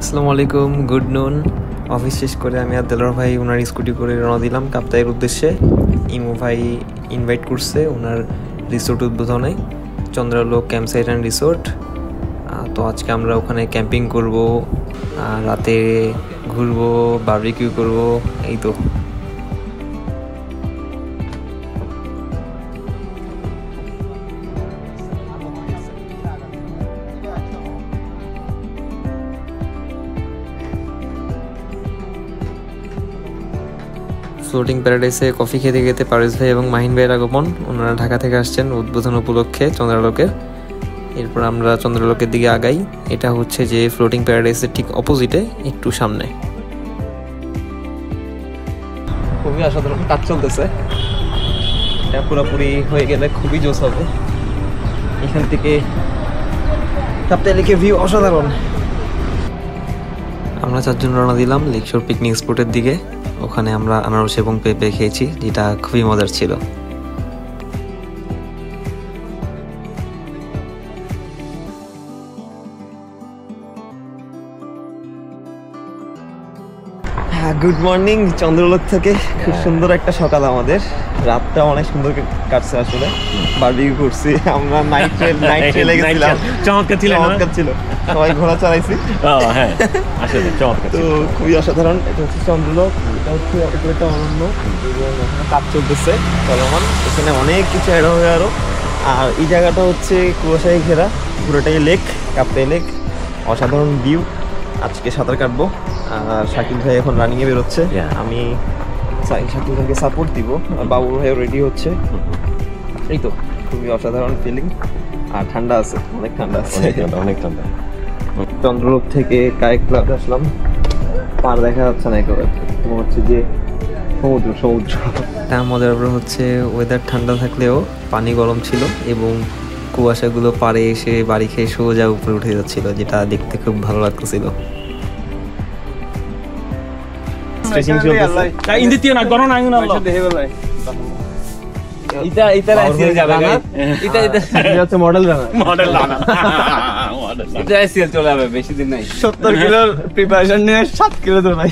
আসসালামু আলাইকুম, গুড নুন। অফিস শেষ করে আমি আর দেলোয়ার ভাই ওনার স্কুটি করে রওনা দিলাম কাপ্তাইয়ের উদ্দেশ্যে। ইমু ভাই ইনভাইট করছে ওনার রিসোর্ট উদ্বোধনে, চন্দ্রালোক ক্যাম্প সাইট অ্যান্ড রিসোর্ট। তো আজকে আমরা ওখানে ক্যাম্পিং করব, রাতে ঘুরবো, বারবিকিউ করব, এই তো। ফ্লোটিং প্যারাডাইসে কফি খেতে খেতে পারভেজ ভাই এবং মাহিন ভাইয়ের আগমন। ওনারা ঢাকা থেকে আসছেন উদ্বোধন উপলক্ষে চন্দ্রালোকের। এরপর আমরা চন্দ্রালোকের দিকে আগাই। এটা হচ্ছে যে ফ্লোটিং প্যারাডাইসের ঠিক অপোজিটে, একটু সামনে। খুবই অসাধারণ কাজ চলতেছে, এটা পুরোপুরি হয়ে গেলে খুবই জোস হবে। এখান থেকে কাপ্তাই লেকের ভিউ অসাধারণ। আমরা চারজন রওনা দিলাম লেকশোর পিকনিক স্পটের দিকে। ওখানে আমরা আনারস এবং পেঁপে খেয়েছি, যেটা খুবই মজার ছিল। গুড মর্নিং চন্দ্রলোক থেকে। খুব সুন্দর একটা সকাল আমাদের, রাতটা অনেক সুন্দর কাটছে আসলে। বারবিকিউ করছি আমরা, নাইট ট্রেলে গেছিলাম, চমৎকার ছিল। সবাই ঘোড়া চালাইছি, হ্যাঁ আসলে চমৎকার। তো খুবই অসাধারণ। এটা হচ্ছে চন্দ্রলোক, এটা হচ্ছে একটা অনন্য কাজ চলতেছে চলমান, এখানে অনেক কিছু অ্যাড হবে আরো। আর এই জায়গাটা হচ্ছে কুয়াশায় ঘেরা, পুরোটাই লেক, কাপ্তাই লেক। অসাধারণ ভিউ। আজকে সাঁতার কাটবো। আর শাকিল ভাই এখন রানিংয়ে বেরোচ্ছে, আমি শাকিল ভাইকে সাপোর্ট দিব। বাবু ভাইও রেডি হচ্ছে। এই তো খুবই অসাধারণ ফিলিং। আর ঠান্ডা আছে, অনেক ঠান্ডা আছে, অনেক ঠান্ডা। চন্দ্রলোক থেকে কায়েক ক্লাবে আসলাম, পার দেখা যাচ্ছে না একেবারে, মনে হচ্ছে যে সমুদ্র। তার মজার ব্যাপার হচ্ছে ওয়েদার ঠান্ডা থাকলেও পানি গরম ছিল এবং কুয়াশাগুলো পাড়ে এসে বাড়ি খেয়ে সোজা উপরে উঠে যাচ্ছিল, যেটা দেখতে খুব ভালো লাগতেছিল। বেশি দিন নাই, 70 কিলোর প্রিপারেশন নিয়ে 7 কিলো তো ভাই।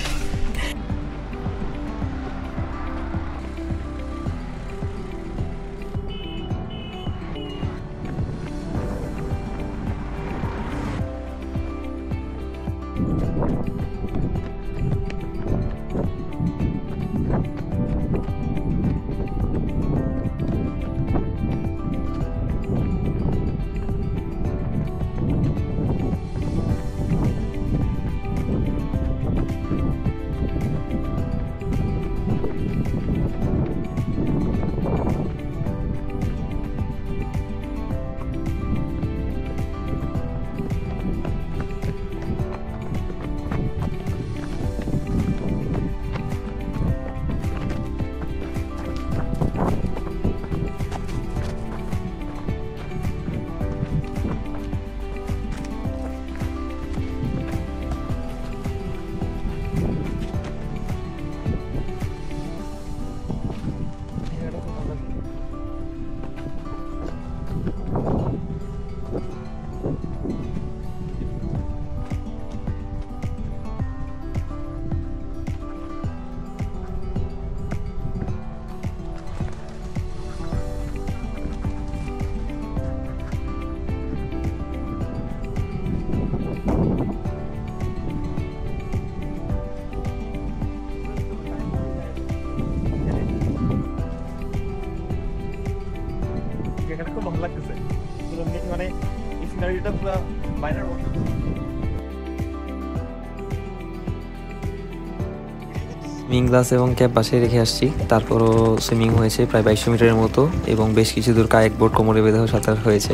খুব ভালো লাগতেছে, মানে এই সিনারিটা পুরো বাইরের মতো। সুইমিং গ্লাস এবং ক্যাপ বাসায় রেখে আসছি, তারপরও সুইমিং হয়েছে প্রায় 2200 মিটারের মতো এবং বেশ কিছু দূর কায়েক বোর্ড কোমরে বেঁধেও সাঁতার হয়েছে।